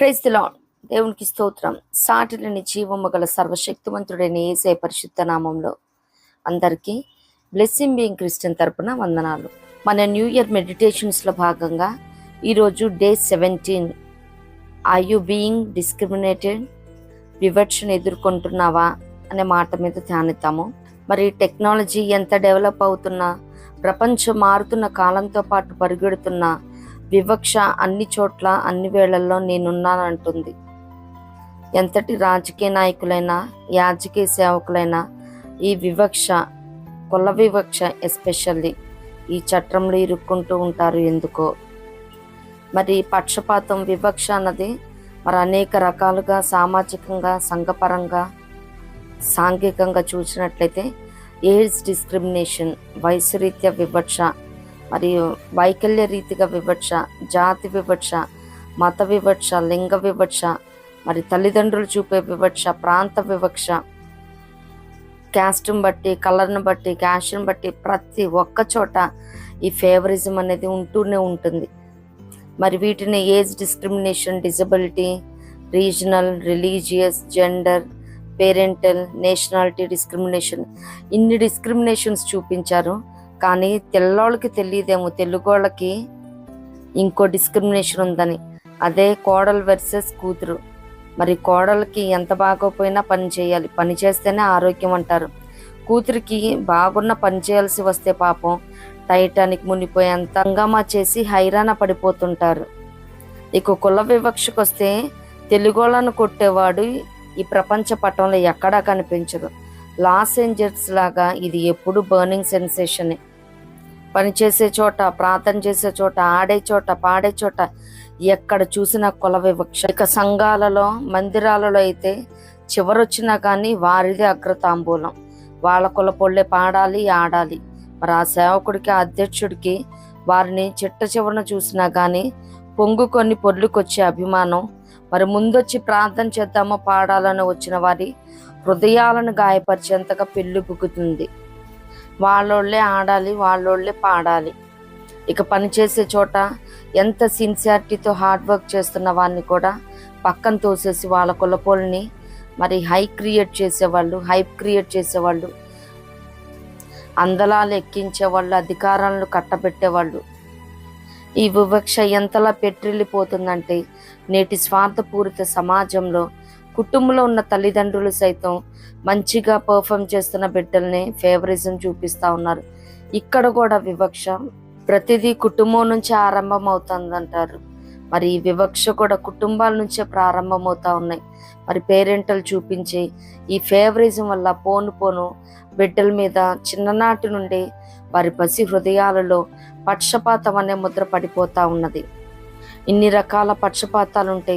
Praise the lord. దేవునికి స్తోత్రం. సాటిలేని జీవము గల సర్వశక్తివంతుడైన యేసయ్య పరిశుద్ధ నామంలో అందరికీ బ్లెస్సింగ్ బీయింగ్ క్రిస్టియన్ తరపున వందనాలు. మన న్యూ ఇయర్ మెడిటేషన్స్లో భాగంగా ఈరోజు day 17. Are you being discriminated? వివక్షను ఎదుర్కొంటున్నావా అనే మాట మీద ధ్యానిద్దాము. మరి టెక్నాలజీ ఎంత డెవలప్ అవుతున్నా, ప్రపంచం మారుతున్న కాలంతో పాటు పరిగెడుతున్న వివక్ష అన్ని చోట్ల అన్ని వేళల్లో నేనున్నానంటుంది. ఎంతటి రాజకీయ నాయకులైనా, యాజకీయ సేవకులైనా ఈ వివక్ష, కుల వివక్ష ఎస్పెషల్లీ ఈ చట్టంలో ఇరుక్కుంటూ ఉంటారు. ఎందుకో మరి పక్షపాతం, వివక్ష అన్నది మరి అనేక రకాలుగా సామాజికంగా, సంఘపరంగా, సాంఘికంగా చూసినట్లయితే ఏజ్ డిస్క్రిమినేషన్, వయసు రీత్యా వివక్ష, మరియు వైకల్య రీతిగా వివక్ష, జాతి వివక్ష, మత వివక్ష, లింగ వివక్ష, మరి తల్లిదండ్రులు చూపే వివక్ష, ప్రాంత వివక్ష, క్యాస్ట్ని బట్టి, కలర్ని బట్టి, క్యాస్ట్ని బట్టి ప్రతి ఒక్క చోట ఈ ఫేవరిజం అనేది ఉంటూనే ఉంటుంది. మరి వీటిని age discrimination, disability, regional, religious, gender, parental, nationality discrimination, ఇన్ని డిస్క్రిమినేషన్స్ చూపించారు. కానీ తెల్లోళ్ళకి తెలియదేమో తెలుగోళ్ళకి ఇంకో డిస్క్రిమినేషన్ ఉందని. అదే కోడలు వర్సెస్ కూతురు. మరి కోడలకి ఎంత బాగోపోయినా పని చేయాలి, పని చేస్తేనే ఆరోగ్యం అంటారు. కూతురికి బాగున్న పని చేయాల్సి వస్తే పాపం టైటానిక్ మునిపోయేంత హంగామా చేసి హైరాణ పడిపోతుంటారు. ఇక కుల వివక్షకు వస్తే తెలుగోళ్ళను కొట్టేవాడు ఈ ప్రపంచ పటంలో ఎక్కడా కనిపించదు. లాస్ ఏంజల్స్ లాగా ఇది ఎప్పుడు బర్నింగ్ సెన్సేషనే. పనిచేసే చోట, ప్రార్థన చేసే చోట, ఆడే చోట, పాడే చోట ఎక్కడ చూసినా కుల వివక్ష. ఇక సంఘాలలో, మందిరాలలో అయితే చివరొచ్చినా కానీ వారిదే అగ్రతాంబూలం. వాళ్ళ కులపోళ్ళే పాడాలి, ఆడాలి. మరి ఆ సేవకుడికి, ఆ అధ్యక్షుడికి వారిని చిట్ట చివరన చూసినా కానీ పొంగుకొని పొర్లుకొచ్చే అభిమానం, మరి ముందొచ్చి ప్రార్థన చేద్దామో పాడాలని వచ్చిన వారి హృదయాలను గాయపరిచేంతగా పెళ్ళి బుక్కుతుంది. వాళ్ళోళ్ళే ఆడాలి, వాళ్ళోళ్ళే పాడాలి. ఇక పనిచేసే చోట ఎంత సిన్సియారిటీతో హార్డ్ వర్క్ చేస్తున్న వారిని కూడా పక్కన తోసేసి వాళ్ళ కులపోల్ని మరి హైప్ క్రియేట్ చేసేవాళ్ళు, అందలాలు ఎక్కించేవాళ్ళు, అధికారాలను కట్టబెట్టేవాళ్ళు. ఈ వివక్ష ఎంతలా పెట్రిల్లిపోతుందంటే నేటి స్వార్థపూరిత సమాజంలో కుటుంబంలో ఉన్న తల్లిదండ్రులు సైతం మంచిగా పర్ఫామ్ చేస్తున్న బిడ్డల్ని ఫేవరిజం చూపిస్తూ ఉన్నారు. ఇక్కడ కూడా వివక్ష ప్రతిదీ కుటుంబం నుంచి ఆరంభం అవుతుందంటారు. మరి ఈ వివక్ష కూడా కుటుంబాల నుంచే ప్రారంభమవుతా ఉన్నాయి. మరి పేరెంటల్ చూపించి ఈ ఫేవరిజం వల్ల పోను బిడ్డల మీద చిన్ననాటి నుండి వారి పసి హృదయాలలో పక్షపాతం అనే ముద్ర పడిపోతూ ఉన్నది. ఇన్ని రకాల పక్షపాతాలుంటే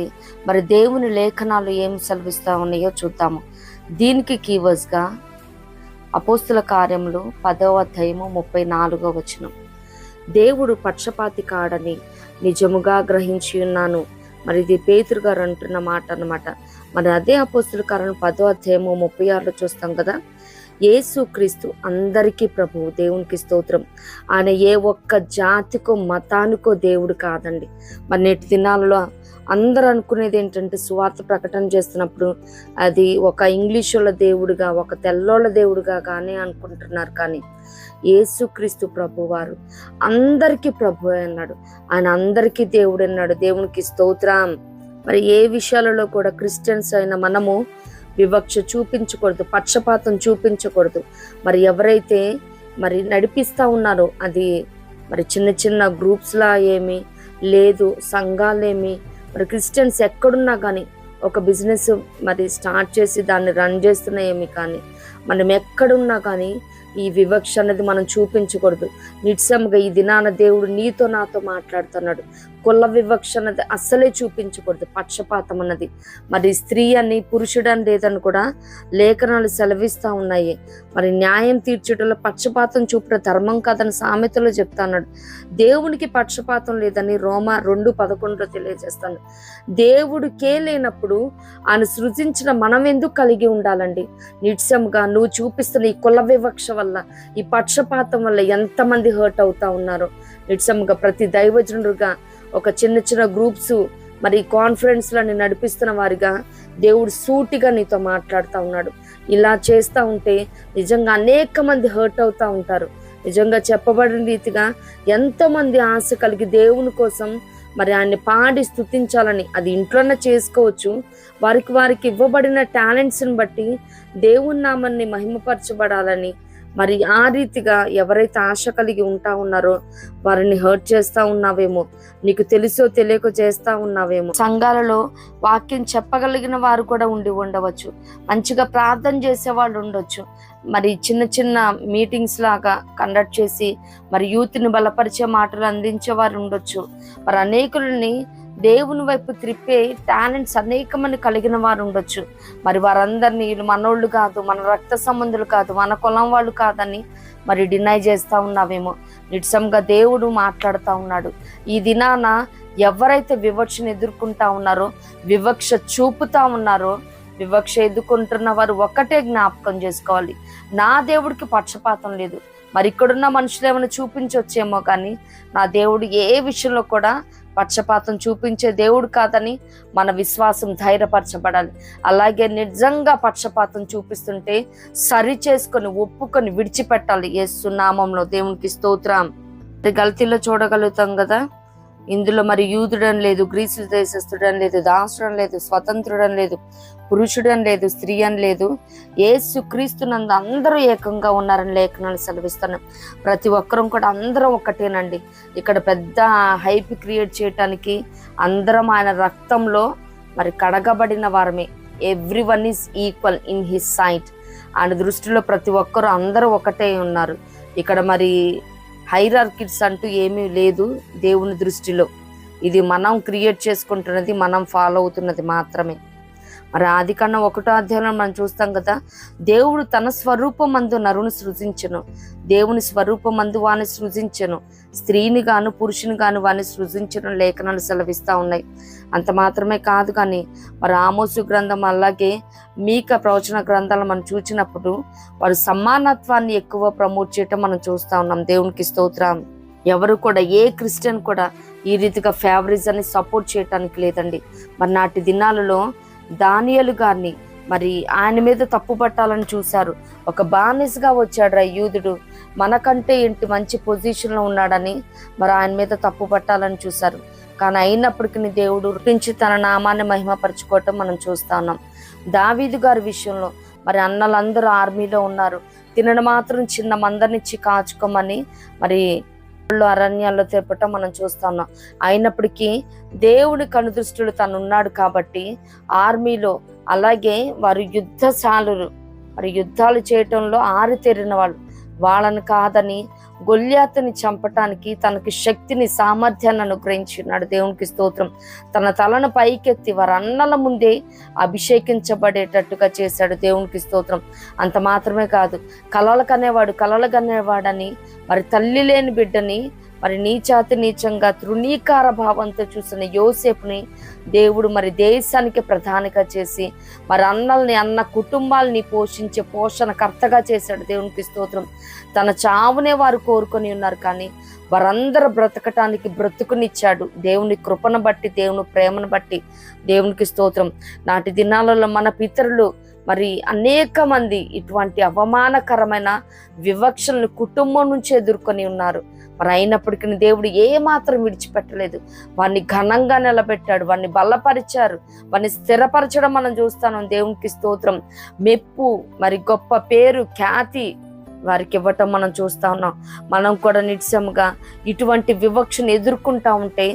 మరి దేవుని లేఖనాలు ఏమి సెలవిస్తూ ఉన్నాయో చూద్దాము. దీనికి కీవర్డ్స్గా అపోస్తుల కార్యములు 10వ అధ్యాయము 34వ వచనం. దేవుడు పక్షపాతి కాడని నిజముగా గ్రహించి ఉన్నాను. మరి ఇది పేతురు గారు అంటున్న మాట అన్నమాట. మరి అదే అపోస్తుల కార్యం 10వ అధ్యాయము 36లో చూస్తాం కదా. యేసు క్రీస్తు అందరికీ ప్రభువు. దేవునికి స్తోత్రం. ఆయన ఏ ఒక్క జాతికో మతానికో దేవుడు కాదండి. మరి నేటి దినాలలో అందరూ అనుకునేది ఏంటంటే సువార్త ప్రకటన చేస్తున్నప్పుడు అది ఒక ఇంగ్లీషుల దేవుడుగా, ఒక తెల్లోళ్ళ దేవుడుగా కానీ అనుకుంటున్నారు. కానీ యేసుక్రీస్తు ప్రభు వారు అందరికీ ప్రభు అన్నాడు. ఆయన అందరికీ దేవుడు అన్నాడు. దేవునికి స్తోత్రం. మరి ఏ విషయాలలో కూడా క్రిస్టియన్స్ అయిన మనము వివక్ష చూపించకూడదు, పక్షపాతం చూపించకూడదు. మరి ఎవరైతే మరి నడిపిస్తూ ఉన్నారో అది మరి చిన్న చిన్న గ్రూప్స్లా ఏమి లేదు, సంఘాలేమి, మరి క్రిస్టియన్స్ ఎక్కడున్నా కానీ ఒక బిజినెస్ మరి స్టార్ట్ చేసి దాన్ని రన్ చేస్తున్నా ఏమి కానీ మనం ఎక్కడున్నా కానీ ఈ వివక్ష అనేది మనం చూపించకూడదు. నిశ్చయంగా ఈ దినాన దేవుడు నీతో నాతో మాట్లాడుతున్నాడు. కుల వివక్ష అన్నది అస్సలే చూపించకూడదు. పక్షపాతం అన్నది మరి స్త్రీ అని, పురుషుడని లేదని కూడా లేఖనాలు సెలవిస్తూ ఉన్నాయి. మరి న్యాయం తీర్చుటలో పక్షపాతం చూపుట ధర్మం కాదని సామెతలో చెప్తాన్నాడు. దేవునికి పక్షపాతం లేదని రోమా 2:11 తెలియజేస్తాను. దేవుడికే లేనప్పుడు ఆయన సృజించిన మనం ఎందుకు కలిగి ఉండాలండి? నిశ్చయంగా నువ్వు చూపిస్తున్న ఈ కుల వివక్ష వల్ల, ఈ పక్షపాతం వల్ల ఎంతమంది హర్ట్ అవుతా ఉన్నారో. నిశ్చయంగా ప్రతి దైవజనుడుగా ఒక చిన్న చిన్న గ్రూప్స్ మరి కాన్ఫరెన్స్లని నడిపిస్తున్న వారిగా దేవుడు సూటిగా నీతో మాట్లాడుతూ ఉన్నాడు. ఇలా చేస్తూ ఉంటే నిజంగా అనేక మంది హర్ట్ అవుతూ ఉంటారు. నిజంగా చెప్పబడిన రీతిగా ఎంతోమంది ఆశ కలిగి దేవుని కోసం మరి ఆయన్ని పాడి స్తుతించాలని, అది ఇంట్లోనే చేసుకోవచ్చు. వారికి ఇవ్వబడిన టాలెంట్స్ని బట్టి దేవుని నామాన్ని మహిమపరచబడాలని, మరి ఆ రీతిగా ఎవరైతే ఆశ కలిగి ఉంటా ఉన్నారో వారిని హర్ట్ చేస్తా ఉన్నావేమో, నీకు తెలుసో తెలియక చేస్తా ఉన్నావేమో. సంఘాలలో వాక్యం చెప్పగలిగిన వారు కూడా ఉండవచ్చు, మంచిగా ప్రార్థన చేసే వాళ్ళు ఉండొచ్చు, మరి చిన్న చిన్న మీటింగ్స్ లాగా కండక్ట్ చేసి మరి యూత్ని బలపరిచే మాటలు అందించే వారు ఉండొచ్చు. మరి అనేకులని దేవుని వైపు త్రిప్పే టాలెంట్స్ అనేకమంది కలిగిన వారు ఉండొచ్చు. మరి వారందరినీ వీళ్ళు మనోళ్ళు కాదు, మన రక్త సంబంధులు కాదు, మన కులం వాళ్ళు కాదని మరి డినై చేస్తూ ఉన్నావేమో. నిజంగా దేవుడు మాట్లాడుతూ ఉన్నాడు. ఈ దినాన ఎవరైతే వివక్షను ఎదుర్కొంటా ఉన్నారో, వివక్ష చూపుతా ఉన్నారో, వివక్ష ఎదుర్కొంటున్న వారు ఒక్కటే జ్ఞాపకం చేసుకోవాలి, నా దేవుడికి పక్షపాతం లేదు. మరి ఇక్కడున్న మనుషులు ఏమైనా చూపించవచ్చేమో కానీ నా దేవుడు ఏ విషయంలో కూడా పక్షపాతం చూపించే దేవుడు కాదని మన విశ్వాసం ధైర్యపరచబడాలి. అలాగే నిజంగా పక్షపాతం చూపిస్తుంటే సరి చేసుకొని ఒప్పుకొని విడిచిపెట్టాలి. యేసు నామంలో దేవునికి స్తోత్రం. గల్తీలో చూడగలుగుతాం కదా, ఇందులో మరి యూదుడని లేదు, గ్రీసు దేశస్థుడని లేదు, దాసుడని లేదు, స్వతంత్రుడని లేదు, పురుషుడని లేదు, స్త్రీ అని లేదు, యేసు క్రీస్తునందు అందరూ ఏకంగా ఉన్నారని లేఖనాలు సెలవిస్తున్నాం. ప్రతి ఒక్కరం కూడా అందరం ఒకటేనండి. ఇక్కడ పెద్ద హైప్ క్రియేట్ చేయటానికి అందరం ఆయన రక్తంలో మరి కడగబడిన వారమే. Everyone is equal in his sight. ఆయన దృష్టిలో ప్రతి ఒక్కరు అందరూ ఒకటే ఉన్నారు. ఇక్కడ మరి హైరార్కీస్ అంటూ ఏమీ లేదు దేవుని దృష్టిలో. ఇది మనం క్రియేట్ చేసుకుంటున్నది, మనం ఫాలో అవుతున్నది మాత్రమే. మరి ఆదికాండం 1వ అధ్యాయంలో మనం చూస్తాం కదా, దేవుడు తన స్వరూపమందు నరుని సృజించెను, దేవుని స్వరూపమందు వాని సృజించెను, స్త్రీని గాను పురుషుని గాను వాని సృజించను లేఖనాలు సెలవిస్తూ ఉన్నాయి. అంత మాత్రమే కాదు కానీ మరి ఆమోసు గ్రంథం అలాగే మీకా ప్రవచన గ్రంథాలు మనం చూసినప్పుడు వారు సమానత్వాన్ని ఎక్కువ ప్రమోట్ చేయటం మనం చూస్తూ ఉన్నాం. దేవునికి స్తోత్రం. ఎవరు కూడా ఏ క్రిస్టియన్ కూడా ఈ రీతిగా ఫేవరిజాన్ని సపోర్ట్ చేయటానికి లేదండి. మరి నాటి దినాలలో దానియేలు గారిని మరి ఆయన మీద తప్పు పట్టాలని చూశారు. ఒక బానిసగా వచ్చాడు యూదుడు, మనకంటే ఏంటి మంచి పొజిషన్లో ఉన్నాడని మరి ఆయన మీద తప్పు పట్టాలని చూశారు. కానీ అయినప్పటికీ దేవుడు గురించి తన నామాన్ని మహిమపరచుకోవటం మనం చూస్తా ఉన్నాం. దావీదు గారి విషయంలో మరి అన్నలందరూ ఆర్మీలో ఉన్నారు, తినడం మాత్రం చిన్న మందనిచ్చి కాచుకోమని మరి అరణ్యాల్లో తెప్పటం మనం చూస్తా ఉన్నాం. అయినప్పటికీ దేవుని కనుదృష్టిలో తను ఉన్నాడు కాబట్టి ఆర్మీలో, అలాగే వారు యుద్ధశాలురు, మరి యుద్ధాలు చేయటంలో ఆరితేరిన వాళ్ళు, వాళ్ళని కాదని గొల్యాతుని చంపటానికి తనకి శక్తిని సామర్థ్యాన్ని అనుగ్రహించున్నాడు. దేవునికి స్తోత్రం. తన తలను పైకెత్తి వారి అన్నల ముందే అభిషేకించబడేటట్టుగా చేశాడు. దేవునికి స్తోత్రం. అంత మాత్రమే కాదు, కలలు కనేవాడని మరి తల్లి లేని బిడ్డని మరి నీచాతి నీచంగా తృణీకార భావంతో చూసిన యోసేపుని దేవుడు మరి దేశానికి ప్రధానిగా చేసి మరి అన్న కుటుంబాలని పోషించే పోషణకర్తగా చేశాడు. దేవునికి స్తోత్రం. తన చావునే వారు కోరుకొని ఉన్నారు కానీ వారందరూ బ్రతకటానికి బ్రతుకునిచ్చాడు. దేవుని కృపను బట్టి, దేవుని ప్రేమను బట్టి. దేవునికి స్తోత్రం. నాటి దినాలలో మన పితరులు మరి అనేక మంది ఇటువంటి అవమానకరమైన వివక్షలను కుటుంబం నుంచి ఎదుర్కొని ఉన్నారు. మరి అయినప్పటికీ దేవుడు ఏ మాత్రం విడిచిపెట్టలేదు. వారిని ఘనంగా నిలబెట్టాడు, వారిని బలపరిచారు, వారిని స్థిరపరచడం మనం చూస్తాం. దేవునికి స్తోత్రం. మెప్పు, మరి గొప్ప పేరు, ఖ్యాతి వారికి ఇవ్వటం మనం చూస్తా ఉన్నాం. మనం కూడా నిశ్చయముగా ఇటువంటి వివక్షను ఎదుర్కొంటా ఉంటే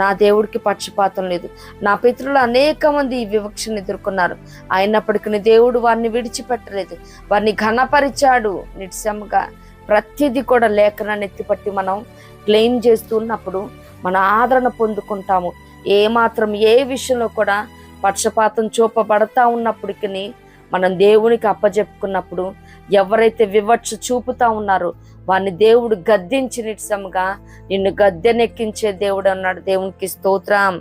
నా దేవుడికి పక్షపాతం లేదు. నా పితరులు అనేక మంది ఈ వివక్షను ఎదుర్కొన్నారు, అయినప్పటికీ దేవుడు వారిని విడిచిపెట్టలేదు, వారిని ఘనపరిచాడు. నిశ్చయముగా ప్రతిదీ కూడా లేఖనాన్ని ఎత్తిపట్టి మనం క్లెయిమ్ చేస్తున్నప్పుడు మన ఆదరణ పొందుకుంటాము. ఏ విషయంలో కూడా పక్షపాతం చూపబడతా ఉన్నప్పటికీ మనం దేవునికి అప్పజెప్పుకున్నప్పుడు ఎవరైతే వివక్ష చూపుతా ఉన్నారో వారిని దేవుడు గద్దించి నిశ్చయముగా నిన్ను గద్దెనెక్కించే దేవుడు అన్నాడు. దేవునికి స్తోత్రం.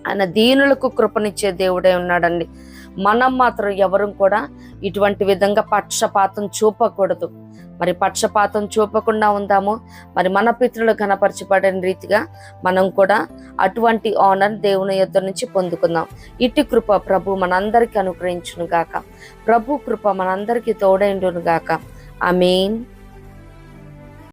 ఆయన దీనులకు కృపనిచ్చే దేవుడే ఉన్నాడండి. మనం మాత్రం ఎవరు కూడా ఇటువంటి విధంగా పక్షపాతం చూపకూడదు. మరి పక్షపాతం చూపకుండా ఉందాము. మరి మన పితరులు కనపరచబడిన రీతిగా మనం కూడా అటువంటి ఆనర్ దేవుని యొద్ద నుంచి పొందుకుందాం. ఇటు కృప ప్రభు మనందరికీ అనుగ్రహించును గాక. ప్రభు కృప మనందరికీ తోడైండును గాక. ఆమేన్.